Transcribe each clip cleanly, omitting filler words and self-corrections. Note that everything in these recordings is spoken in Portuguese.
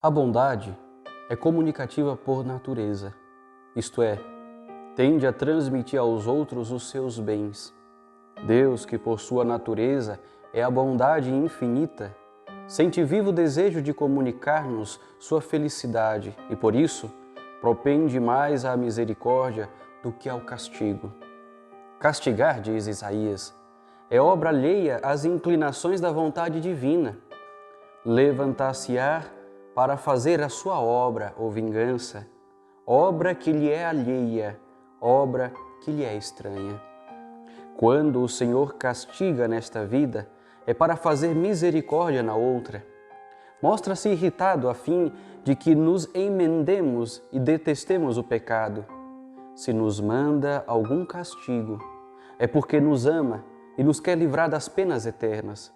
A bondade é comunicativa por natureza, isto é, tende a transmitir aos outros os seus bens. Deus, que por sua natureza é a bondade infinita, sente vivo desejo de comunicar-nos sua felicidade e, por isso, propende mais à misericórdia do que ao castigo. Castigar, diz Isaías, é obra alheia às inclinações da vontade divina. Levantar-se-á para fazer a sua obra ou vingança, obra que lhe é alheia, obra que lhe é estranha. Quando o Senhor castiga nesta vida, é para fazer misericórdia na outra. Mostra-se irritado a fim de que nos emendemos e detestemos o pecado. Se nos manda algum castigo, é porque nos ama e nos quer livrar das penas eternas.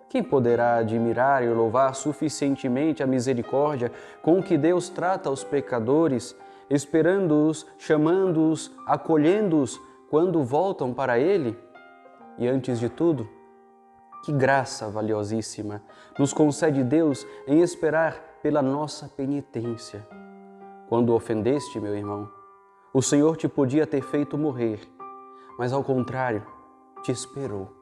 Quem poderá admirar e louvar suficientemente a misericórdia com que Deus trata os pecadores, esperando-os, chamando-os, acolhendo-os quando voltam para Ele? E antes de tudo, que graça valiosíssima nos concede Deus em esperar pela nossa penitência. Quando ofendeste, meu irmão, o Senhor te podia ter feito morrer, mas ao contrário, te esperou.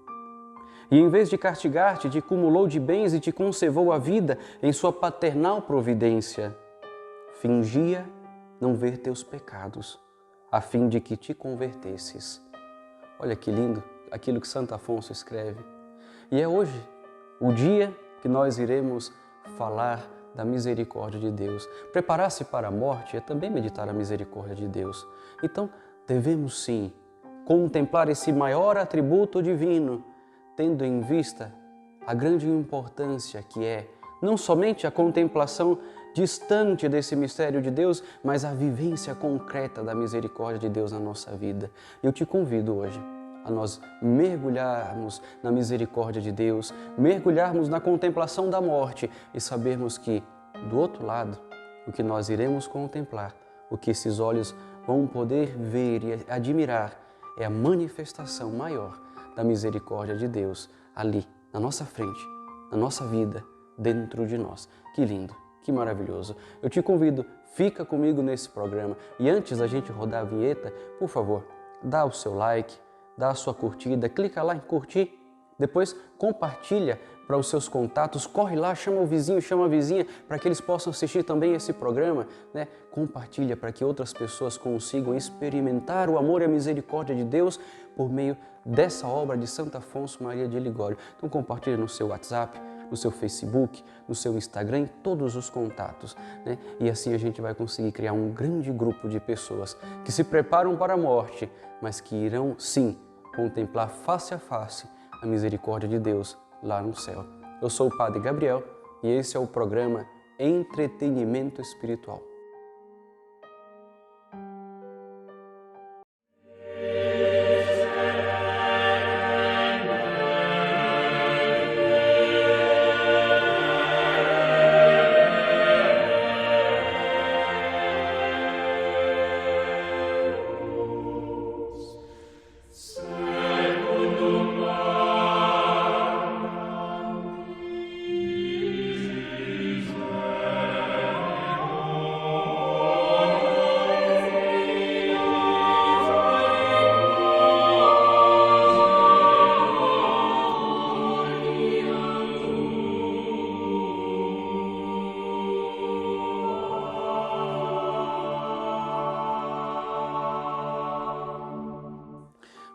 E em vez de castigar-te, te cumulou de bens e te conservou a vida em sua paternal providência. Fingia não ver teus pecados, a fim de que te convertesses. Olha que lindo aquilo que Santo Afonso escreve. E é hoje o dia que nós iremos falar da misericórdia de Deus. Preparar-se para a morte é também meditar a misericórdia de Deus. Então, devemos sim contemplar esse maior atributo divino, tendo em vista a grande importância que é não somente a contemplação distante desse mistério de Deus, mas a vivência concreta da misericórdia de Deus na nossa vida. Eu te convido hoje a nós mergulharmos na misericórdia de Deus, mergulharmos na contemplação da morte e sabermos que, do outro lado, o que nós iremos contemplar, o que esses olhos vão poder ver e admirar, é a manifestação maior da misericórdia de Deus ali, na nossa frente, na nossa vida, dentro de nós. Que lindo, que maravilhoso. Eu te convido, fica comigo nesse programa e antes da gente rodar a vinheta, por favor, dá o seu like, dá a sua curtida, clica lá em curtir, depois compartilha para os seus contatos, corre lá, chama o vizinho, chama a vizinha, para que eles possam assistir também esse programa, né? Compartilha para que outras pessoas consigam experimentar o amor e a misericórdia de Deus por meio dessa obra de Santo Afonso Maria de Ligório. Então compartilha no seu WhatsApp, no seu Facebook, no seu Instagram, em todos os contatos, né? E assim a gente vai conseguir criar um grande grupo de pessoas que se preparam para a morte, mas que irão sim contemplar face a face a misericórdia de Deus lá no céu. Eu sou o Padre Gabriel e esse é o programa Entretenimento Espiritual.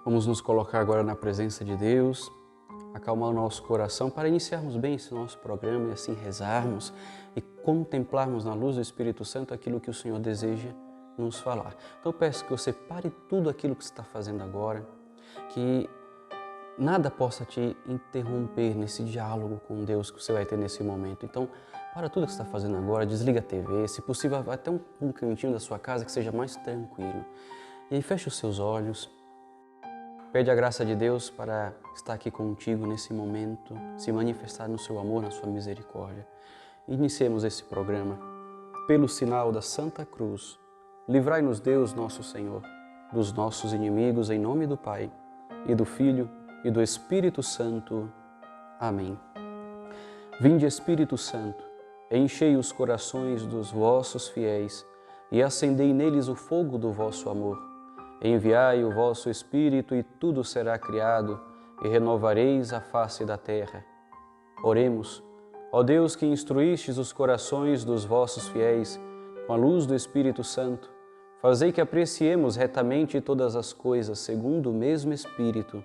Vamos nos colocar agora na presença de Deus, acalmar o nosso coração para iniciarmos bem esse nosso programa e assim rezarmos e contemplarmos na luz do Espírito Santo aquilo que o Senhor deseja nos falar. Então eu peço que você pare tudo aquilo que você está fazendo agora, que nada possa te interromper nesse diálogo com Deus que você vai ter nesse momento. Então, para tudo que você está fazendo agora, desliga a TV, se possível, vai até um cantinho da sua casa que seja mais tranquilo. E aí feche os seus olhos. Pede a graça de Deus para estar aqui contigo nesse momento, se manifestar no seu amor, na sua misericórdia. Iniciemos esse programa. Pelo sinal da Santa Cruz, livrai-nos Deus, nosso Senhor, dos nossos inimigos, em nome do Pai, e do Filho, e do Espírito Santo. Amém. Vinde, Espírito Santo, enchei os corações dos vossos fiéis e acendei neles o fogo do vosso amor. Enviai o vosso Espírito e tudo será criado e renovareis a face da terra. Oremos. Ó Deus, que instruístes os corações dos vossos fiéis com a luz do Espírito Santo, fazei que apreciemos retamente todas as coisas segundo o mesmo Espírito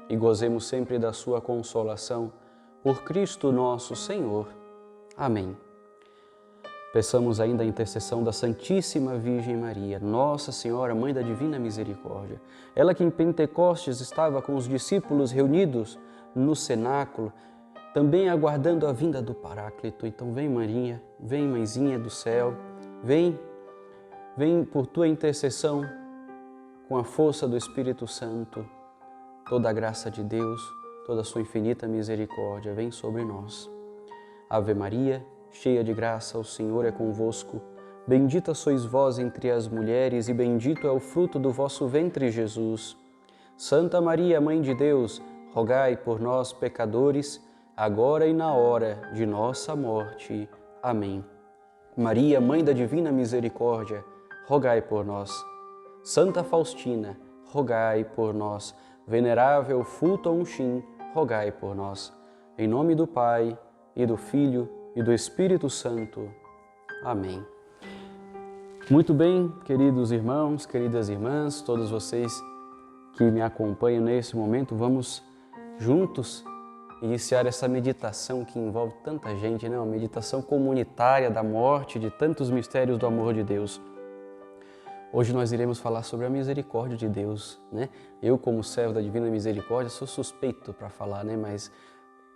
e gozemos sempre da sua consolação. Por Cristo nosso Senhor. Amém. Peçamos ainda a intercessão da Santíssima Virgem Maria, Nossa Senhora, Mãe da Divina Misericórdia. Ela que em Pentecostes estava com os discípulos reunidos no cenáculo, também aguardando a vinda do Paráclito. Então vem Maria, vem Mãezinha do céu, vem por tua intercessão, com a força do Espírito Santo, toda a graça de Deus, toda a sua infinita misericórdia, vem sobre nós. Ave Maria, cheia de graça, o Senhor é convosco. Bendita sois vós entre as mulheres e bendito é o fruto do vosso ventre, Jesus. Santa Maria, Mãe de Deus, rogai por nós, pecadores, agora e na hora de nossa morte. Amém. Maria, Mãe da Divina Misericórdia, rogai por nós. Santa Faustina, rogai por nós. Venerável Fulton Unchim, rogai por nós. Em nome do Pai, e do Filho, e do Espírito Santo. Amém. Muito bem, queridos irmãos, queridas irmãs, todos vocês que me acompanham nesse momento, vamos juntos iniciar essa meditação que envolve tanta gente, né? Uma meditação comunitária da morte, de tantos mistérios do amor de Deus. Hoje nós iremos falar sobre a misericórdia de Deus, né? Eu, como servo da Divina Misericórdia, sou suspeito para falar, né? Mas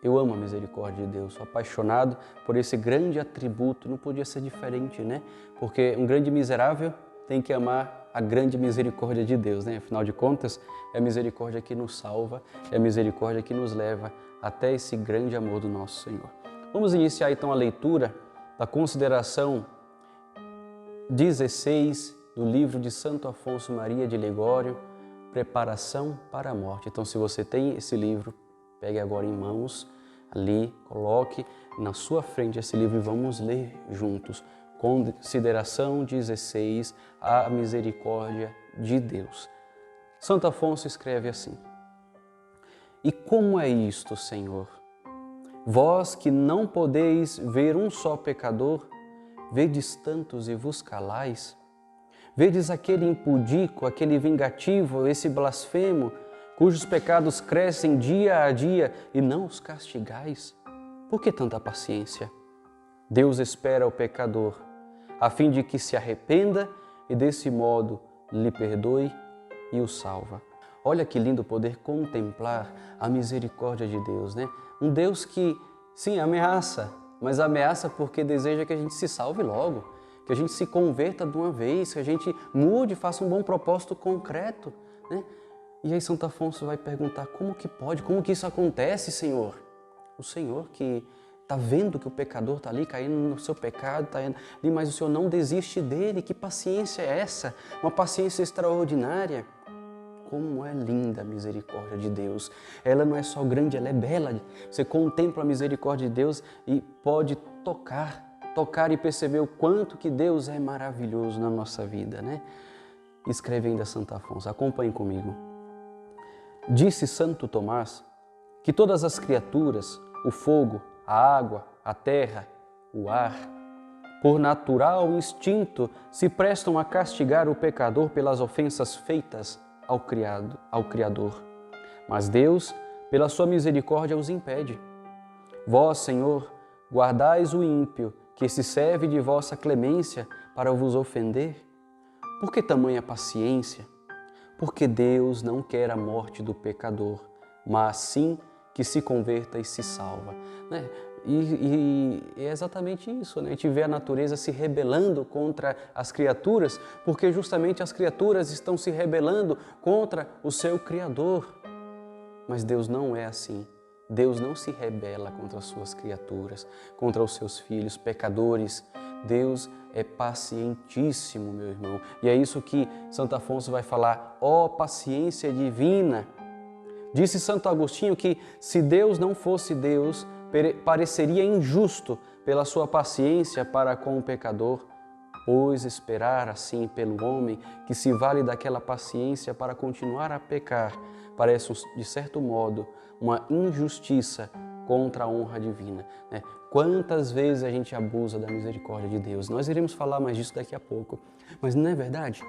eu amo a misericórdia de Deus, sou apaixonado por esse grande atributo, não podia ser diferente, né? Porque um grande miserável tem que amar a grande misericórdia de Deus, né? Afinal de contas, é a misericórdia que nos salva, é a misericórdia que nos leva até esse grande amor do nosso Senhor. Vamos iniciar então a leitura da consideração 16 do livro de Santo Afonso Maria de Ligório, Preparação para a Morte. Então, se você tem esse livro, pegue agora em mãos, ali, coloque na sua frente esse livro e vamos ler juntos. Consideração 16, a misericórdia de Deus. Santo Afonso escreve assim: E como é isto, Senhor? Vós que não podeis ver um só pecador, vedes tantos e vos calais? Vedes aquele impudico, aquele vingativo, esse blasfemo, cujos pecados crescem dia a dia e não os castigais? Por que tanta paciência? Deus espera o pecador, a fim de que se arrependa e desse modo lhe perdoe e o salva. Olha que lindo poder contemplar a misericórdia de Deus, né? Um Deus que, sim, ameaça, mas ameaça porque deseja que a gente se salve logo, que a gente se converta de uma vez, que a gente mude, faça um bom propósito concreto, né? E aí Santo Afonso vai perguntar, como que pode, como que isso acontece, Senhor? O Senhor que está vendo que o pecador está ali caindo no seu pecado, está ali, mas o Senhor não desiste dele. Que paciência é essa? Uma paciência extraordinária. Como é linda a misericórdia de Deus. Ela não é só grande, ela é bela. Você contempla a misericórdia de Deus e pode tocar e perceber o quanto que Deus é maravilhoso na nossa vida, né? Escreve ainda Santo Afonso, acompanhe comigo. Disse Santo Tomás que todas as criaturas, o fogo, a água, a terra, o ar, por natural instinto, se prestam a castigar o pecador pelas ofensas feitas ao Criador. Mas Deus, pela sua misericórdia, os impede. Vós, Senhor, guardais o ímpio, que se serve de vossa clemência para vos ofender? Por que tamanha paciência? Porque Deus não quer a morte do pecador, mas sim que se converta e se salva, né? E é exatamente isso, né? A gente vê a natureza se rebelando contra as criaturas, porque justamente as criaturas estão se rebelando contra o seu Criador. Mas Deus não é assim. Deus não se rebela contra as suas criaturas, contra os seus filhos pecadores. Deus é pacientíssimo, meu irmão. E é isso que Santo Afonso vai falar, ó paciência divina. Disse Santo Agostinho que se Deus não fosse Deus, pareceria injusto pela sua paciência para com o pecador, pois esperar assim pelo homem que se vale daquela paciência para continuar a pecar parece, de certo modo, uma injustiça contra a honra divina, né? Quantas vezes a gente abusa da misericórdia de Deus? Nós iremos falar mais disso daqui a pouco, mas não é verdade?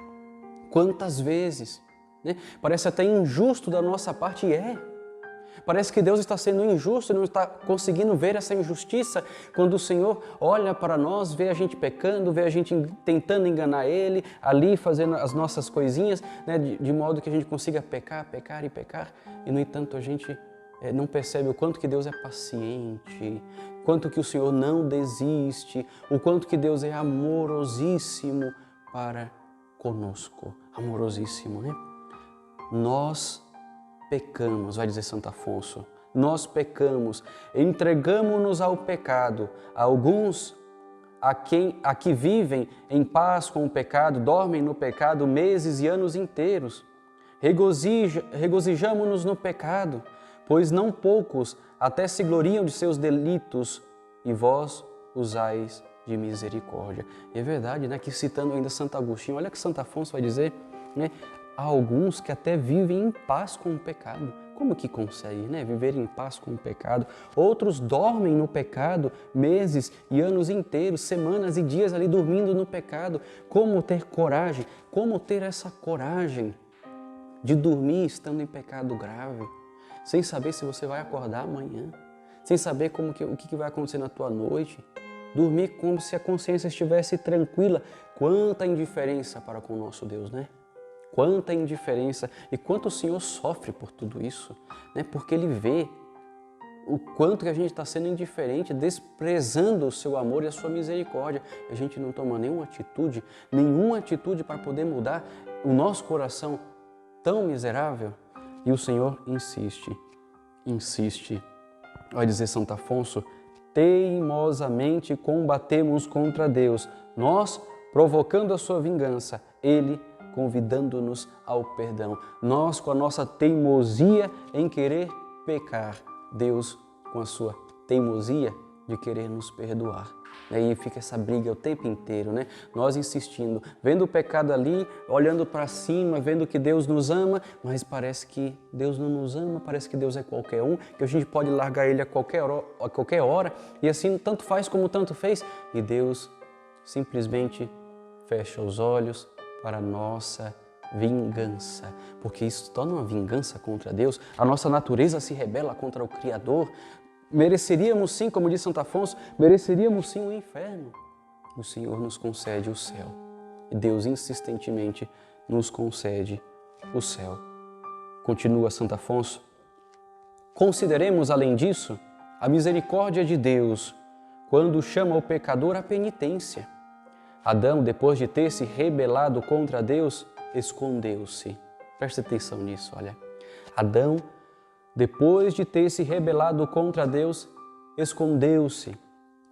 Quantas vezes, né? Parece até injusto da nossa parte, e é. Parece que Deus está sendo injusto e não está conseguindo ver essa injustiça quando o Senhor olha para nós, vê a gente pecando, vê a gente tentando enganar Ele, ali fazendo as nossas coisinhas, né, de modo que a gente consiga pecar, pecar e pecar. E, no entanto, a gente não percebe o quanto que Deus é paciente, quanto que o Senhor não desiste, o quanto que Deus é amorosíssimo para conosco. Amorosíssimo, né? Nós pecamos, vai dizer Santo Afonso, nós pecamos, entregamos-nos ao pecado. Alguns que vivem em paz com o pecado, dormem no pecado meses e anos inteiros. Regozijamo-nos no pecado, pois não poucos até se gloriam de seus delitos, e vós usais de misericórdia. E é verdade, né? Que citando ainda Santo Agostinho, olha que Santo Afonso vai dizer, né? Há alguns que até vivem em paz com o pecado. Como que conseguem, né? Viver em paz com o pecado? Outros dormem no pecado meses e anos inteiros, semanas e dias ali dormindo no pecado. Como ter coragem? Como ter essa coragem de dormir estando em pecado grave, sem saber se você vai acordar amanhã, sem saber o que vai acontecer na tua noite? Dormir como se a consciência estivesse tranquila. Quanta indiferença para com o nosso Deus, né? Quanta indiferença e quanto o Senhor sofre por tudo isso, né? Porque Ele vê o quanto que a gente está sendo indiferente, desprezando o seu amor e a sua misericórdia. E a gente não toma nenhuma atitude para poder mudar o nosso coração tão miserável. E o Senhor insiste. Vai dizer Santo Afonso, teimosamente combatemos contra Deus, nós provocando a sua vingança, Ele convidando-nos ao perdão. Nós, com a nossa teimosia em querer pecar, Deus, com a sua teimosia de querer nos perdoar. E aí fica essa briga o tempo inteiro, né? Nós insistindo, vendo o pecado ali, olhando para cima, vendo que Deus nos ama, mas parece que Deus não nos ama, parece que Deus é qualquer um, que a gente pode largar Ele a qualquer hora, e assim tanto faz como tanto fez, e Deus simplesmente fecha os olhos para a nossa vingança, porque isso torna uma vingança contra Deus. A nossa natureza se rebela contra o Criador. Mereceríamos sim, como diz Santo Afonso, mereceríamos sim o inferno. O Senhor nos concede o céu e Deus insistentemente nos concede o céu. Continua Santo Afonso. Consideremos, além disso, a misericórdia de Deus quando chama o pecador à penitência. Adão, depois de ter se rebelado contra Deus, escondeu-se. Preste atenção nisso, olha. Adão, depois de ter se rebelado contra Deus, escondeu-se.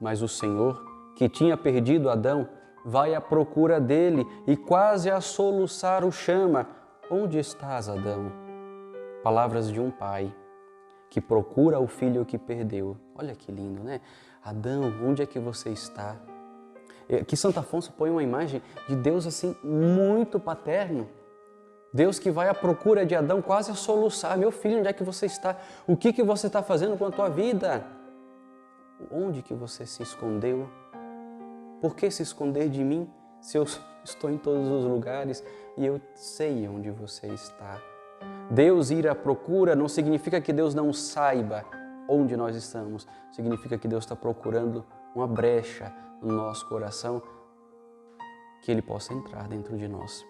Mas o Senhor, que tinha perdido Adão, vai à procura dele e quase a soluçar o chama. Onde estás, Adão? Palavras de um pai que procura o filho que perdeu. Olha que lindo, né? Adão, onde é que você está? Aqui Santo Afonso põe uma imagem de Deus assim muito paterno. Deus que vai à procura de Adão, quase a soluçar. Meu filho, onde é que você está? O que você está fazendo com a tua vida? Onde que você se escondeu? Por que se esconder de mim se eu estou em todos os lugares e eu sei onde você está? Deus ir à procura não significa que Deus não saiba onde nós estamos. Significa que Deus está procurando uma brecha no nosso coração, que Ele possa entrar dentro de nós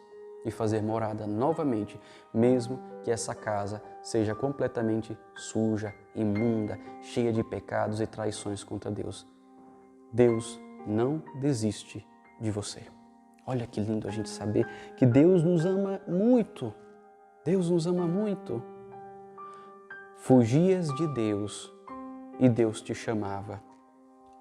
e fazer morada novamente, mesmo que essa casa seja completamente suja, imunda, cheia de pecados e traições contra Deus. Deus não desiste de você. Olha que lindo a gente saber que Deus nos ama muito. Deus nos ama muito. Fugias de Deus e Deus te chamava.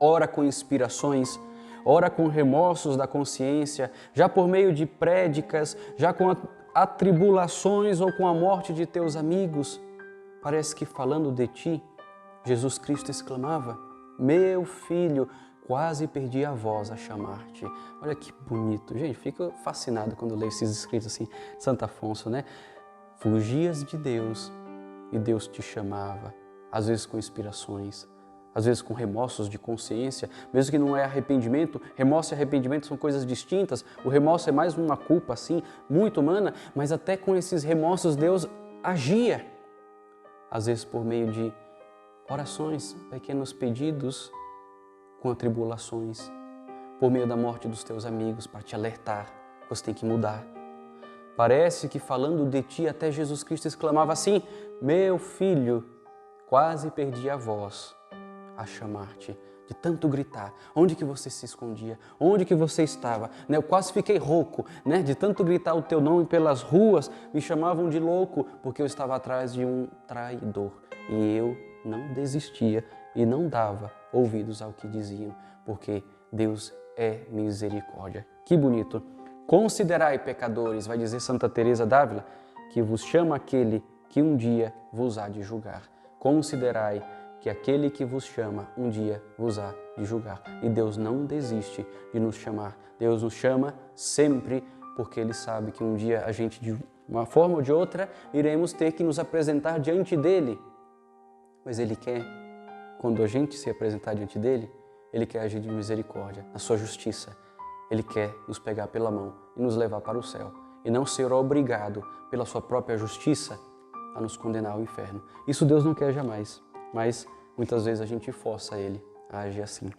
Ora com inspirações, ora com remorsos da consciência, já por meio de prédicas, já com atribulações ou com a morte de teus amigos. Parece que falando de ti, Jesus Cristo exclamava: meu filho, quase perdi a voz a chamar-te. Olha que bonito. Gente, fico fascinado quando leio esses escritos assim, Santo Afonso, né? Fugias de Deus e Deus te chamava, às vezes com inspirações, às vezes com remorsos de consciência, mesmo que não é arrependimento. Remorso e arrependimento são coisas distintas. O remorso é mais uma culpa assim, muito humana, mas até com esses remorsos Deus agia, às vezes por meio de orações, pequenos pedidos com atribulações, por meio da morte dos teus amigos para te alertar, você tem que mudar. Parece que falando de ti até Jesus Cristo exclamava assim: meu filho, quase perdi a voz a chamar-te, de tanto gritar. Onde que você se escondia? Onde que você estava? Eu quase fiquei rouco, de tanto gritar o teu nome pelas ruas, me chamavam de louco, porque eu estava atrás de um traidor. E eu não desistia e não dava ouvidos ao que diziam, porque Deus é misericórdia. Que bonito! Considerai, pecadores, vai dizer Santa Teresa d'Ávila, que vos chama aquele que um dia vos há de julgar. Considerai que aquele que vos chama um dia vos há de julgar. E Deus não desiste de nos chamar. Deus nos chama sempre, porque Ele sabe que um dia a gente, de uma forma ou de outra, iremos ter que nos apresentar diante dEle. Mas Ele quer, quando a gente se apresentar diante dEle, Ele quer agir de misericórdia, na sua justiça. Ele quer nos pegar pela mão e nos levar para o céu, e não ser obrigado pela sua própria justiça a nos condenar ao inferno. Isso Deus não quer jamais, mas muitas vezes a gente força Ele a agir assim.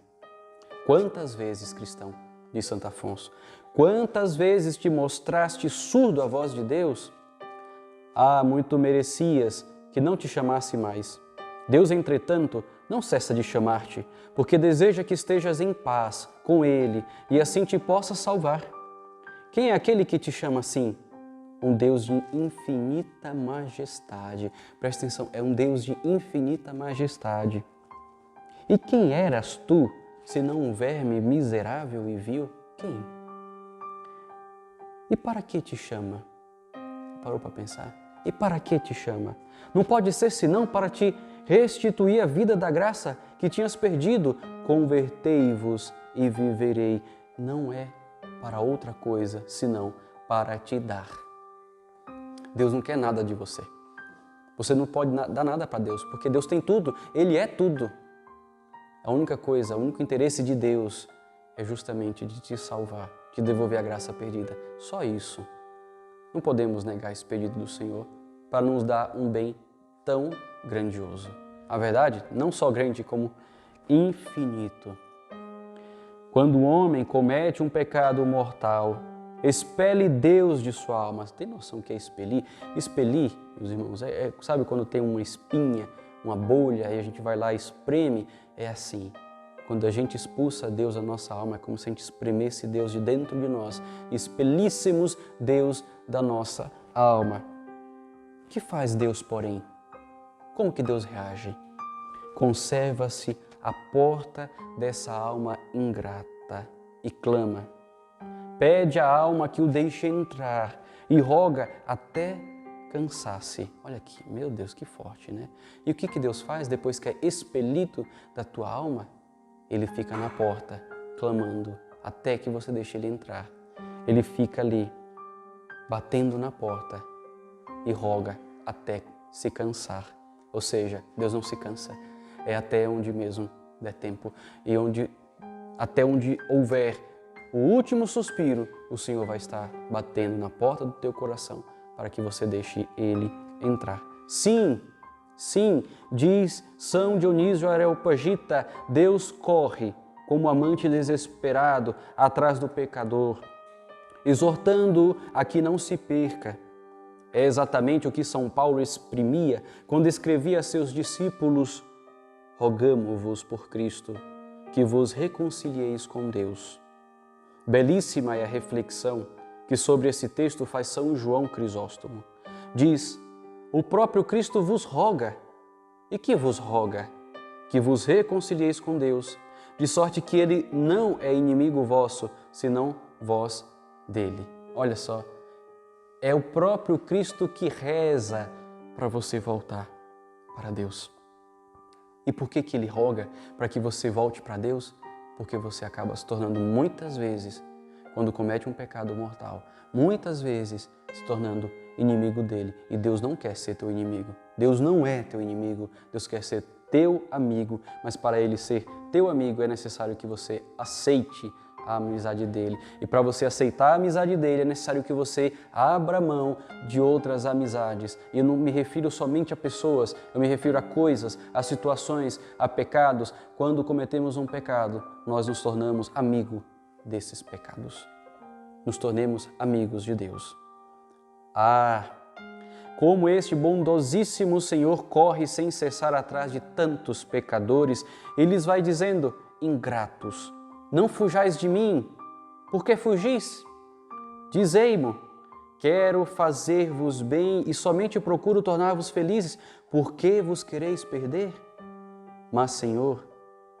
Quantas vezes, cristão, diz Santo Afonso, quantas vezes te mostraste surdo à voz de Deus? Ah, muito merecias que não te chamasse mais. Deus, entretanto, não cessa de chamar-te, porque deseja que estejas em paz com Ele e assim te possa salvar. Quem é aquele que te chama assim? Um Deus de infinita majestade. Presta atenção, é um Deus de infinita majestade. E quem eras tu, senão um verme miserável e vil? Quem? E para que te chama? Parou para pensar? E para que te chama? Não pode ser senão para te restituir a vida da graça que tinhas perdido. Convertei-vos e viverei. Não é para outra coisa, senão para te dar. Deus não quer nada de você. Você não pode dar nada para Deus, porque Deus tem tudo, Ele é tudo. A única coisa, o único interesse de Deus é justamente de te salvar, de devolver a graça perdida. Só isso. Não podemos negar esse pedido do Senhor para nos dar um bem tão grandioso. A verdade, não só grande, como infinito. Quando o homem comete um pecado mortal, expele Deus de sua alma. Você tem noção do que é expelir? Expelir, meus irmãos, sabe quando tem uma espinha, uma bolha, e a gente vai lá e espreme? É assim. Quando a gente expulsa Deus da nossa alma, é como se a gente espremesse Deus de dentro de nós, expelíssemos Deus da nossa alma. O que faz Deus, porém? Como que Deus reage? Conserva-se à porta dessa alma ingrata e clama. Pede à alma que o deixe entrar e roga até cansar-se. Olha aqui, meu Deus, que forte, né? E o que Deus faz depois que é expelido da tua alma? Ele fica na porta, clamando, até que você deixe ele entrar. Ele fica ali, batendo na porta e roga até se cansar. Ou seja, Deus não se cansa, é até onde mesmo der tempo. E até onde houver o último suspiro, o Senhor vai estar batendo na porta do teu coração para que você deixe Ele entrar. Sim, sim, diz São Dionísio Areopagita, Deus corre como amante desesperado atrás do pecador, exortando-o a que não se perca. É exatamente o que São Paulo exprimia quando escrevia a seus discípulos: rogamo-vos por Cristo, que vos reconcilieis com Deus. Belíssima é a reflexão que sobre esse texto faz São João Crisóstomo. Diz: o próprio Cristo vos roga. E que vos roga? Que vos reconcilieis com Deus, de sorte que Ele não é inimigo vosso, senão vós dele. Olha só, é o próprio Cristo que reza para você voltar para Deus. E por que ele roga para que você volte para Deus? Porque você acaba se tornando muitas vezes, quando comete um pecado mortal, muitas vezes se tornando inimigo dele. E Deus não quer ser teu inimigo. Deus não é teu inimigo. Deus quer ser teu amigo. Mas para ele ser teu amigo é necessário que você aceite a amizade dele. E para você aceitar a amizade dele é necessário que você abra mão de outras amizades. E eu não me refiro somente a pessoas, eu me refiro a coisas, a situações, a pecados. Quando cometemos um pecado, nós nos tornamos amigos desses pecados. Nos tornemos amigos de Deus. Como este bondosíssimo Senhor corre sem cessar atrás de tantos pecadores, Ele lhes vai dizendo: ingratos, não fujais de mim. Por que fugis? Dizei-mo, quero fazer-vos bem e somente procuro tornar-vos felizes. Por que vos quereis perder? Mas, Senhor,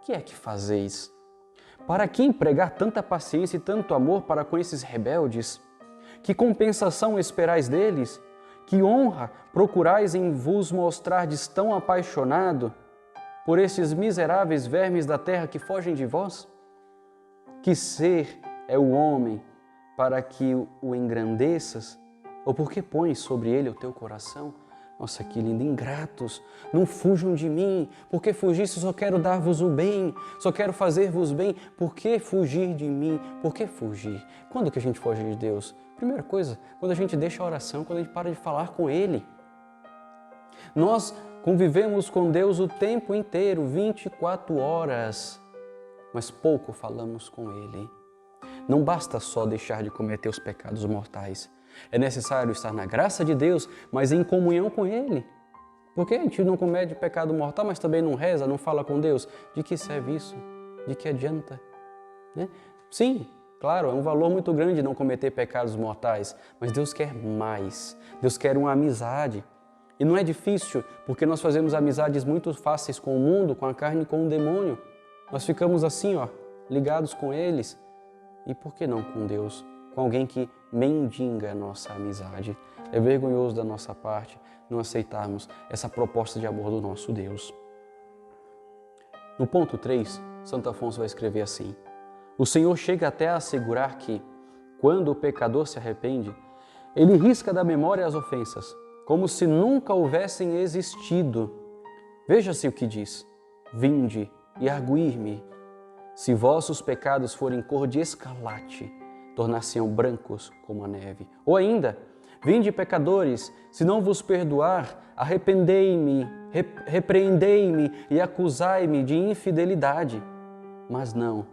que é que fazeis? Para que empregar tanta paciência e tanto amor para com esses rebeldes? Que compensação esperais deles? Que honra procurais em vos mostrardes tão apaixonado por esses miseráveis vermes da terra que fogem de vós? Que ser é o homem para que o engrandeças? Ou porque pões sobre ele o teu coração? Nossa, que lindo! Ingratos, não fujam de mim. Por que fugir se só quero dar-vos o bem? Só quero fazer-vos bem. Por que fugir de mim? Por que fugir? Quando que a gente foge de Deus? Primeira coisa, quando a gente deixa a oração, quando a gente para de falar com Ele. Nós convivemos com Deus o tempo inteiro, 24 horas, mas pouco falamos com Ele. Não basta só deixar de cometer os pecados mortais. É necessário estar na graça de Deus, mas em comunhão com Ele. Porque a gente não comete pecado mortal, mas também não reza, não fala com Deus. De que serve isso? De que adianta? Né? Sim, claro, é um valor muito grande não cometer pecados mortais, mas Deus quer mais. Deus quer uma amizade. E não é difícil, porque nós fazemos amizades muito fáceis com o mundo, com a carne e com o demônio. Nós ficamos assim, ligados com eles. E por que não com Deus? Com alguém que mendiga a nossa amizade. É vergonhoso da nossa parte não aceitarmos essa proposta de amor do nosso Deus. No ponto 3, Santo Afonso vai escrever assim: o Senhor chega até a assegurar que, quando o pecador se arrepende, Ele risca da memória as ofensas, como se nunca houvessem existido. Veja-se o que diz: vinde e arguir-me. Se vossos pecados forem cor de escarlate, tornar-se-ão brancos como a neve. Ou ainda, vinde pecadores, se não vos perdoar, arrependei-me, repreendei-me e acusai-me de infidelidade. Mas não,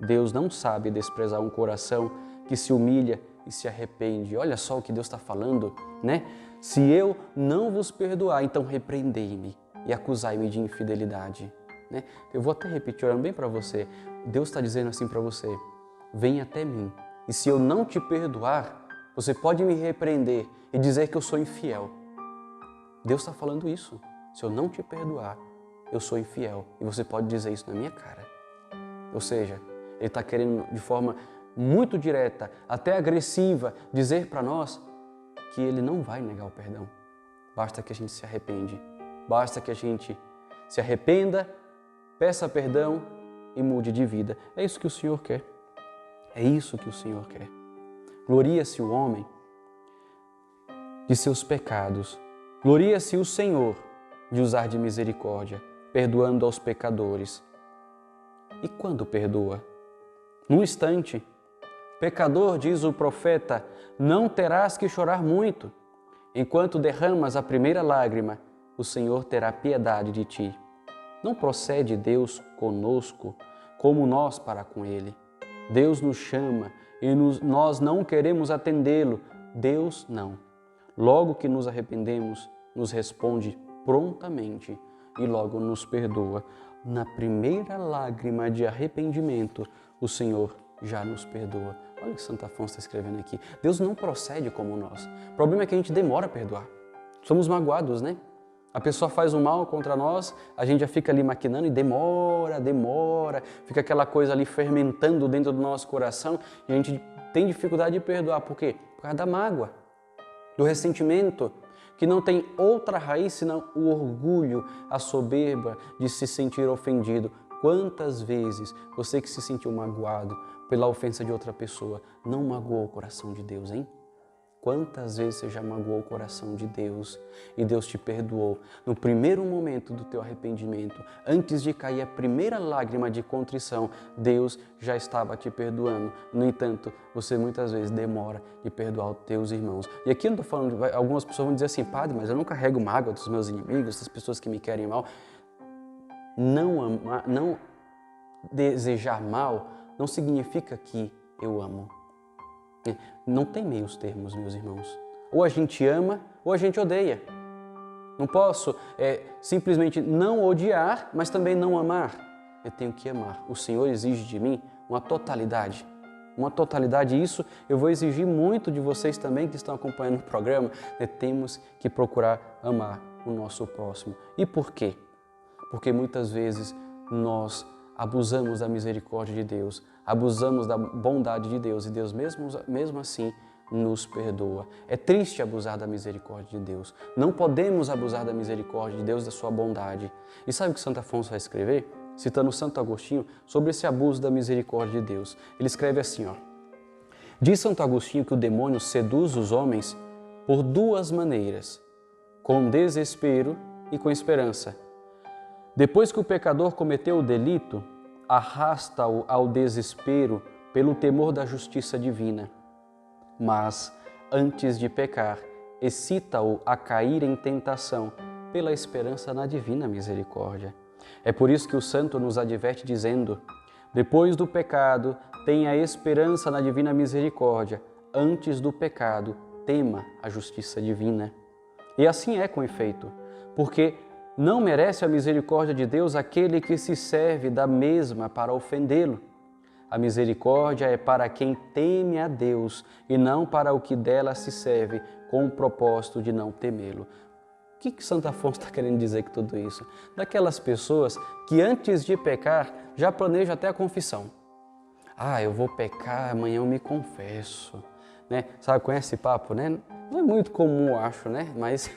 Deus não sabe desprezar um coração que se humilha e se arrepende. Olha só o que Deus está falando, né? Se eu não vos perdoar, então repreendei-me e acusai-me de infidelidade. Né? Eu vou até repetir, olhando bem para você. Deus está dizendo assim para você: vem até mim. E se eu não te perdoar, você pode me repreender e dizer que eu sou infiel. Deus está falando isso. Se eu não te perdoar, eu sou infiel. E você pode dizer isso na minha cara. Ou seja, Ele está querendo de forma muito direta, até agressiva, dizer para nós que Ele não vai negar o perdão. Basta que a gente se arrepende. Basta que a gente se arrependa, peça perdão e mude de vida. É isso que o Senhor quer. É isso que o Senhor quer. Gloria-se o homem de seus pecados. Gloria-se o Senhor de usar de misericórdia, perdoando aos pecadores. E quando perdoa? Num instante. Pecador, diz o profeta, não terás que chorar muito. Enquanto derramas a primeira lágrima, o Senhor terá piedade de ti. Não procede Deus conosco como nós para com Ele. Deus nos chama e nós não queremos atendê-lo. Deus não. Logo que nos arrependemos, nos responde prontamente e logo nos perdoa. Na primeira lágrima de arrependimento, o Senhor já nos perdoa. Olha o que Santo Afonso está escrevendo aqui. Deus não procede como nós. O problema é que a gente demora a perdoar. Somos magoados, né? A pessoa faz um mal contra nós, a gente já fica ali maquinando e demora, fica aquela coisa ali fermentando dentro do nosso coração e a gente tem dificuldade de perdoar. Por quê? Por causa da mágoa, do ressentimento, que não tem outra raiz senão o orgulho, a soberba de se sentir ofendido. Quantas vezes você que se sentiu magoado pela ofensa de outra pessoa não magoou o coração de Deus, hein? Quantas vezes você já magoou o coração de Deus e Deus te perdoou? No primeiro momento do teu arrependimento, antes de cair a primeira lágrima de contrição, Deus já estava te perdoando. No entanto, você muitas vezes demora de perdoar os teus irmãos. E aqui eu não estou falando, algumas pessoas vão dizer assim, padre, mas eu não carrego mágoa dos meus inimigos, das pessoas que me querem mal. Não desejar mal não significa que eu amo. Não tem meios termos, meus irmãos. Ou a gente ama ou a gente odeia. Não posso simplesmente não odiar, mas também não amar. Eu tenho que amar. O Senhor exige de mim uma totalidade. Uma totalidade, e isso eu vou exigir muito de vocês também que estão acompanhando o programa. Temos que procurar amar o nosso próximo. E por quê? Porque muitas vezes nós abusamos da misericórdia de Deus, abusamos da bondade de Deus e Deus mesmo assim nos perdoa. É triste abusar da misericórdia de Deus. Não podemos abusar da misericórdia de Deus, da sua bondade. E sabe o que Santo Afonso vai escrever? Citando Santo Agostinho, sobre esse abuso da misericórdia de Deus. Ele escreve assim, ó. Diz Santo Agostinho que o demônio seduz os homens por duas maneiras, com desespero e com esperança. Depois que o pecador cometeu o delito, arrasta-o ao desespero pelo temor da justiça divina. Mas, antes de pecar, excita-o a cair em tentação pela esperança na divina misericórdia. É por isso que o santo nos adverte dizendo: depois do pecado, tenha esperança na divina misericórdia. Antes do pecado, tema a justiça divina. E assim é com efeito, porque não merece a misericórdia de Deus aquele que se serve da mesma para ofendê-lo. A misericórdia é para quem teme a Deus e não para o que dela se serve com o propósito de não temê-lo. O que Santo Afonso está querendo dizer com tudo isso? Daquelas pessoas que antes de pecar já planejam até a confissão. Eu vou pecar, amanhã eu me confesso. Né? Sabe, conhece esse papo, né? Não é muito comum, eu acho, né? Mas,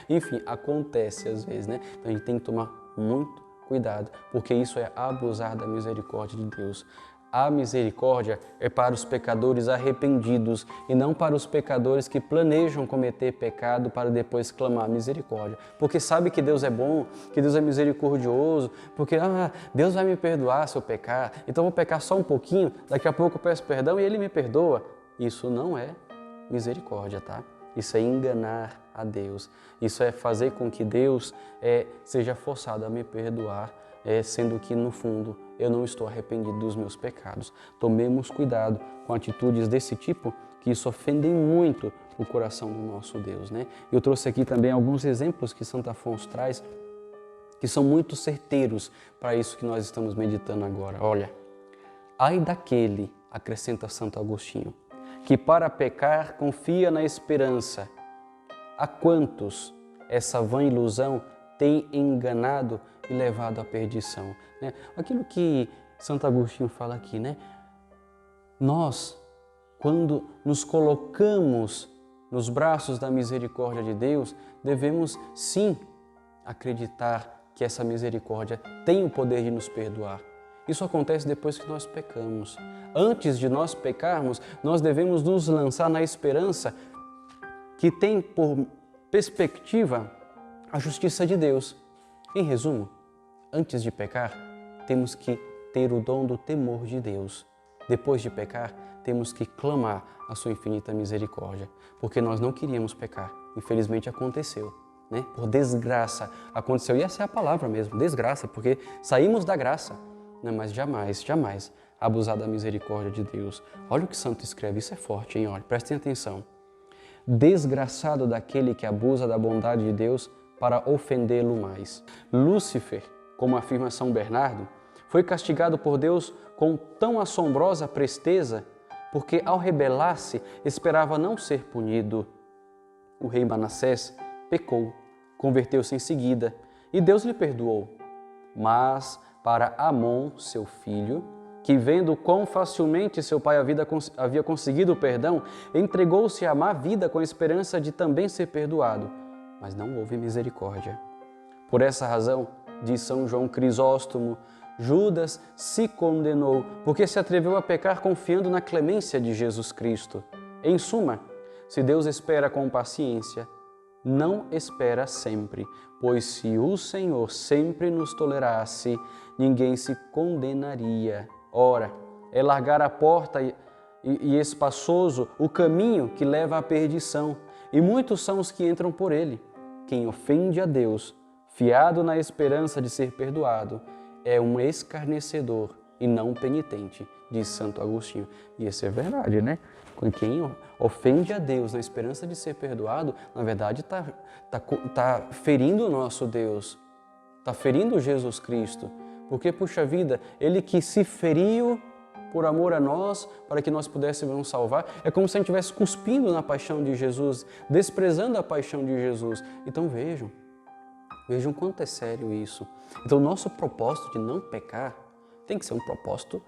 enfim, acontece às vezes, né? Então a gente tem que tomar muito cuidado, porque isso é abusar da misericórdia de Deus. A misericórdia é para os pecadores arrependidos e não para os pecadores que planejam cometer pecado para depois clamar misericórdia. Porque sabe que Deus é bom, que Deus é misericordioso, porque Deus vai me perdoar se eu pecar, então eu vou pecar só um pouquinho, daqui a pouco eu peço perdão e Ele me perdoa. Isso não é misericórdia, tá? Isso é enganar a Deus. Isso é fazer com que Deus seja forçado a me perdoar, sendo que, no fundo, eu não estou arrependido dos meus pecados. Tomemos cuidado com atitudes desse tipo, que isso ofendem muito o coração do nosso Deus, né? Eu trouxe aqui também alguns exemplos que Santo Afonso traz, que são muito certeiros para isso que nós estamos meditando agora. Olha, ai daquele, acrescenta Santo Agostinho, que para pecar confia na esperança. A quantos essa vã ilusão tem enganado e levado à perdição? Né? Aquilo que Santo Agostinho fala aqui, né? Nós, quando nos colocamos nos braços da misericórdia de Deus, devemos sim acreditar que essa misericórdia tem o poder de nos perdoar. Isso acontece depois que nós pecamos. Antes de nós pecarmos, nós devemos nos lançar na esperança que tem por perspectiva a justiça de Deus. Em resumo, antes de pecar, temos que ter o dom do temor de Deus. Depois de pecar, temos que clamar a sua infinita misericórdia, porque nós não queríamos pecar. Infelizmente aconteceu, né? Por desgraça aconteceu. E essa é a palavra mesmo, desgraça, porque saímos da graça. Mas jamais, jamais abusar da misericórdia de Deus. Olha o que Santo escreve, isso é forte, hein? Olha, prestem atenção. Desgraçado daquele que abusa da bondade de Deus para ofendê-lo mais. Lúcifer, como afirma São Bernardo, foi castigado por Deus com tão assombrosa presteza, porque ao rebelar-se esperava não ser punido. O rei Manassés pecou, converteu-se em seguida e Deus lhe perdoou. Mas para Amon, seu filho, que vendo quão facilmente seu pai havia conseguido o perdão, entregou-se à má vida com a esperança de também ser perdoado. mas não houve misericórdia. Por essa razão, diz São João Crisóstomo, Judas se condenou porque se atreveu a pecar confiando na clemência de Jesus Cristo. Em suma, se Deus espera com paciência, não espera sempre, pois se o Senhor sempre nos tolerasse, ninguém se condenaria. Ora, é largar a porta e espaçoso o caminho que leva à perdição, e muitos são os que entram por ele. Quem ofende a Deus, fiado na esperança de ser perdoado, é um escarnecedor e não penitente, diz Santo Agostinho. E isso é verdade, né? Quem ofende a Deus na esperança de ser perdoado, na verdade está ferindo o nosso Deus, está ferindo Jesus Cristo. Porque, puxa vida, Ele que se feriu por amor a nós, para que nós pudéssemos nos salvar, é como se a gente estivesse cuspindo na paixão de Jesus, desprezando a paixão de Jesus. Então vejam quanto é sério isso. Então o nosso propósito de não pecar tem que ser um propósito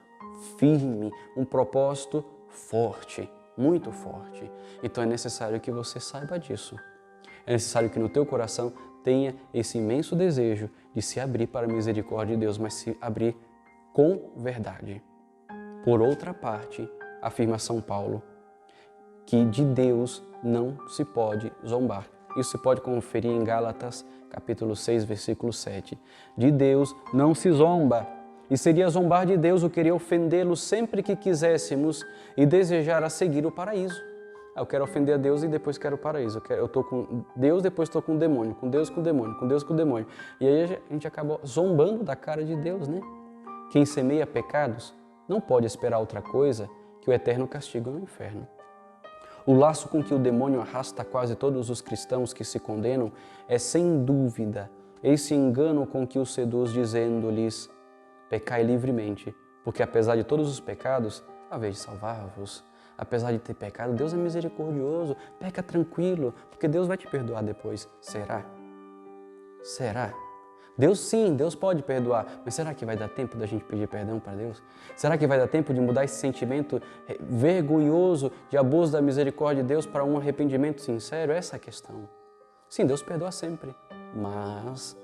firme, um propósito forte, muito forte. Então é necessário que você saiba disso. É necessário que no teu coração tenha esse imenso desejo de se abrir para a misericórdia de Deus, mas se abrir com verdade. Por outra parte, afirma São Paulo, que de Deus não se pode zombar. Isso se pode conferir em Gálatas, capítulo 6, versículo 7. De Deus não se zomba. E seria zombar de Deus o querer ofendê-lo sempre que quiséssemos e desejar a seguir o paraíso. Eu quero ofender a Deus e depois quero o paraíso. Eu estou com Deus, depois estou com o demônio. Com Deus, com o demônio. Com Deus, com o demônio. E aí a gente acaba zombando da cara de Deus, né? Quem semeia pecados não pode esperar outra coisa que o eterno castigo no inferno. O laço com que o demônio arrasta quase todos os cristãos que se condenam é, sem dúvida, esse engano com que os seduz, dizendo-lhes: pecai livremente, porque apesar de todos os pecados, haveis de salvar-vos. Apesar de ter pecado, Deus é misericordioso, peca tranquilo, porque Deus vai te perdoar depois. Será? Será? Deus sim, Deus pode perdoar, mas será que vai dar tempo da gente pedir perdão para Deus? Será que vai dar tempo de mudar esse sentimento vergonhoso de abuso da misericórdia de Deus para um arrependimento sincero? Essa é a questão. Sim, Deus perdoa sempre, mas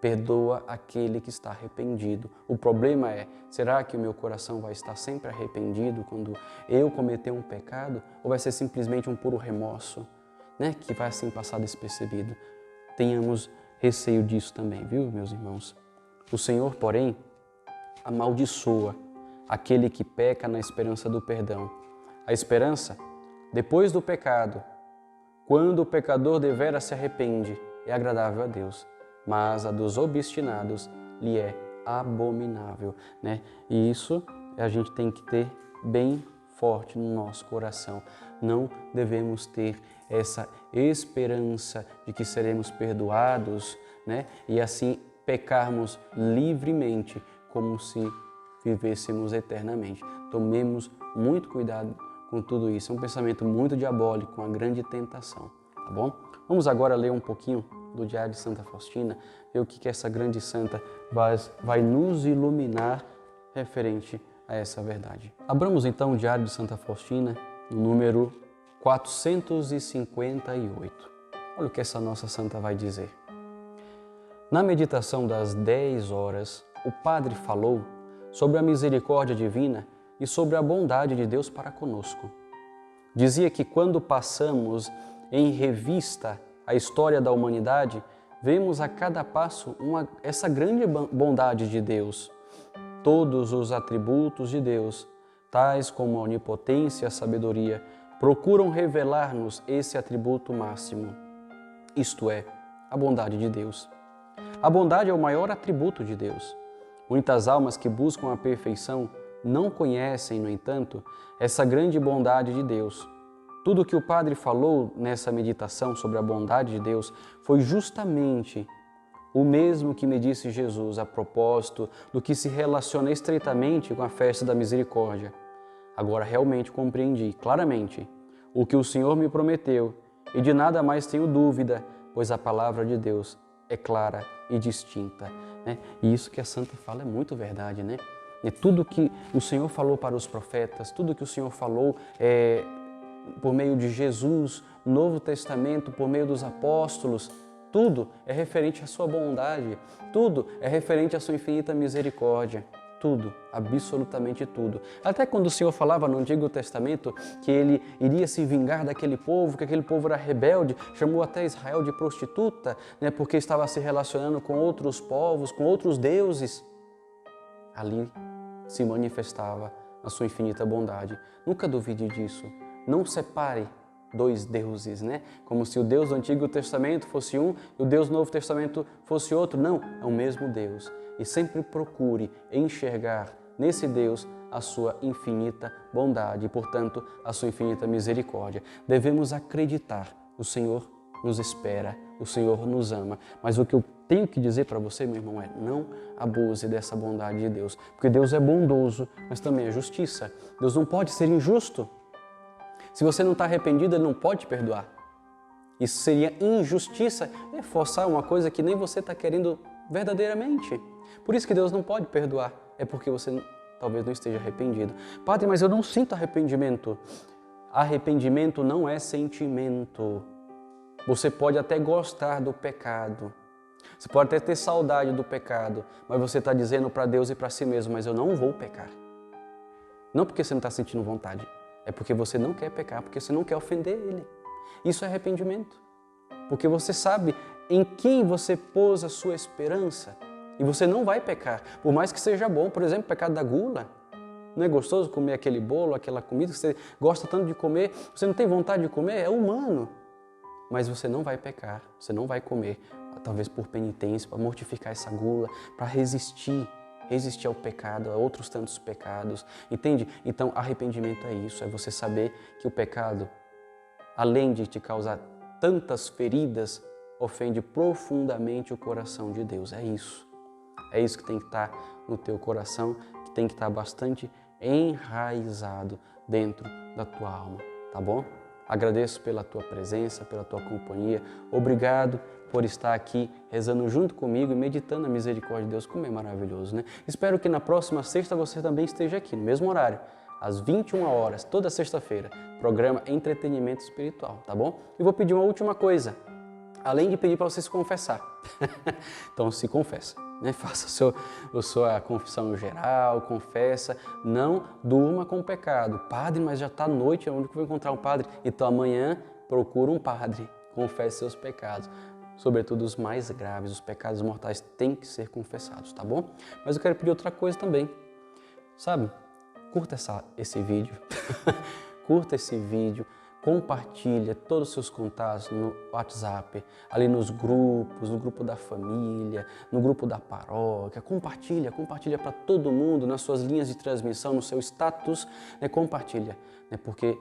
perdoa aquele que está arrependido. O problema é, será que o meu coração vai estar sempre arrependido quando eu cometer um pecado? Ou vai ser simplesmente um puro remorso, né, que vai assim passar despercebido? Tenhamos receio disso também, viu, meus irmãos? O Senhor, porém, amaldiçoa aquele que peca na esperança do perdão. A esperança, depois do pecado, quando o pecador devera se arrepende, é agradável a Deus, mas a dos obstinados lhe é abominável, né? E isso a gente tem que ter bem forte no nosso coração. Não devemos ter essa esperança de que seremos perdoados, né? E assim pecarmos livremente, como se vivêssemos eternamente. Tomemos muito cuidado com tudo isso. É um pensamento muito diabólico, uma grande tentação, tá bom? Vamos agora ler um pouquinho do Diário de Santa Faustina, ver o que essa grande santa vai nos iluminar referente a essa verdade. Abramos então o Diário de Santa Faustina, no número 458. Olha o que essa nossa santa vai dizer. Na meditação das 10 horas, o padre falou sobre a misericórdia divina e sobre a bondade de Deus para conosco. Dizia que quando passamos em revista a história da humanidade, vemos a cada passo essa grande bondade de Deus. Todos os atributos de Deus, tais como a onipotência e a sabedoria, procuram revelar-nos esse atributo máximo, isto é, a bondade de Deus. A bondade é o maior atributo de Deus. Muitas almas que buscam a perfeição não conhecem, no entanto, essa grande bondade de Deus. Tudo o que o padre falou nessa meditação sobre a bondade de Deus foi justamente o mesmo que me disse Jesus a propósito do que se relaciona estreitamente com a festa da misericórdia. Agora realmente compreendi claramente o que o Senhor me prometeu e de nada mais tenho dúvida, pois a palavra de Deus é clara e distinta, né? E isso que a santa fala é muito verdade, né? E tudo que o Senhor falou para os profetas, tudo que o Senhor falou por meio de Jesus, no Novo Testamento, por meio dos apóstolos, tudo é referente à sua bondade, tudo é referente à sua infinita misericórdia. Tudo, absolutamente tudo. Até quando o Senhor falava no Antigo Testamento que Ele iria se vingar daquele povo, que aquele povo era rebelde, chamou até Israel de prostituta, né, porque estava se relacionando com outros povos, com outros deuses. Ali se manifestava a sua infinita bondade. Nunca duvide disso. Não separe dois deuses, né? Como se o Deus do Antigo Testamento fosse um e o Deus do Novo Testamento fosse outro. Não, é o mesmo Deus. E sempre procure enxergar nesse Deus a sua infinita bondade e, portanto, a sua infinita misericórdia. Devemos acreditar, o Senhor nos espera, o Senhor nos ama. Mas o que eu tenho que dizer para você, meu irmão, é não abuse dessa bondade de Deus. Porque Deus é bondoso, mas também é justiça. Deus não pode ser injusto. Se você não está arrependido, Ele não pode te perdoar. Isso seria injustiça, é forçar uma coisa que nem você está querendo verdadeiramente. Por isso que Deus não pode perdoar, é porque você talvez não esteja arrependido. Padre, mas eu não sinto arrependimento. Arrependimento não é sentimento. Você pode até gostar do pecado, você pode até ter saudade do pecado, mas você está dizendo para Deus e para si mesmo, mas eu não vou pecar. Não porque você não está sentindo vontade, é porque você não quer pecar, porque você não quer ofender Ele. Isso é arrependimento, porque você sabe em quem você pôs a sua esperança e você não vai pecar, por mais que seja bom. Por exemplo, o pecado da gula. Não é gostoso comer aquele bolo, aquela comida que você gosta tanto de comer, você não tem vontade de comer? É humano. Mas você não vai pecar, você não vai comer, talvez por penitência, para mortificar essa gula, para resistir ao pecado, a outros tantos pecados, entende? Então, arrependimento é isso, é você saber que o pecado, além de te causar tantas feridas, ofende profundamente o coração de Deus. É isso que tem que estar no teu coração, que tem que estar bastante enraizado dentro da tua alma, tá bom? Agradeço pela tua presença, pela tua companhia. Obrigado por estar aqui rezando junto comigo e meditando a misericórdia de Deus, como é maravilhoso, né? Espero que na próxima sexta você também esteja aqui, no mesmo horário, às 21 horas, toda sexta-feira, programa Entretenimento Espiritual, tá bom? E vou pedir uma última coisa, além de pedir para você se confessar. Então se confessa, né? Faça a sua confissão geral, confessa, não durma com pecado. Padre, mas já está noite, onde que eu vou encontrar um padre? Então amanhã procura um padre, confesse seus pecados. Sobretudo os mais graves, os pecados mortais têm que ser confessados, tá bom? Mas eu quero pedir outra coisa também, sabe? Curta esse vídeo, curta esse vídeo, compartilha todos os seus contatos no WhatsApp, ali nos grupos, no grupo da família, no grupo da paróquia, compartilha para todo mundo, nas suas linhas de transmissão, no seu status, né? Compartilha, né? Porque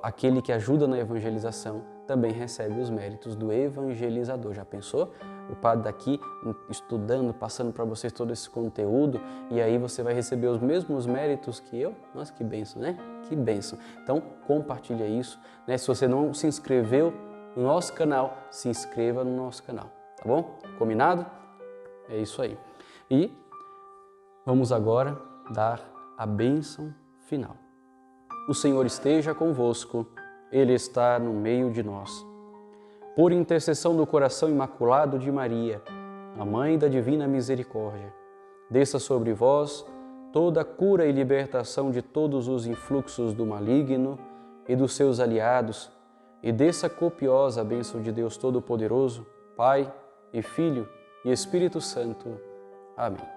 aquele que ajuda na evangelização também recebe os méritos do evangelizador. Já pensou? O padre daqui estudando, passando para vocês todo esse conteúdo e aí você vai receber os mesmos méritos que eu? Nossa, que bênção, né? Que bênção. Então, compartilha isso, né? Se você não se inscreveu no nosso canal, se inscreva no nosso canal, tá bom? Combinado? É isso aí. E vamos agora dar a bênção final. O Senhor esteja convosco, Ele está no meio de nós. Por intercessão do coração imaculado de Maria, a Mãe da Divina Misericórdia, desça sobre vós toda a cura e libertação de todos os influxos do maligno e dos seus aliados, e desça copiosa a bênção de Deus Todo-Poderoso, Pai e Filho e Espírito Santo. Amém.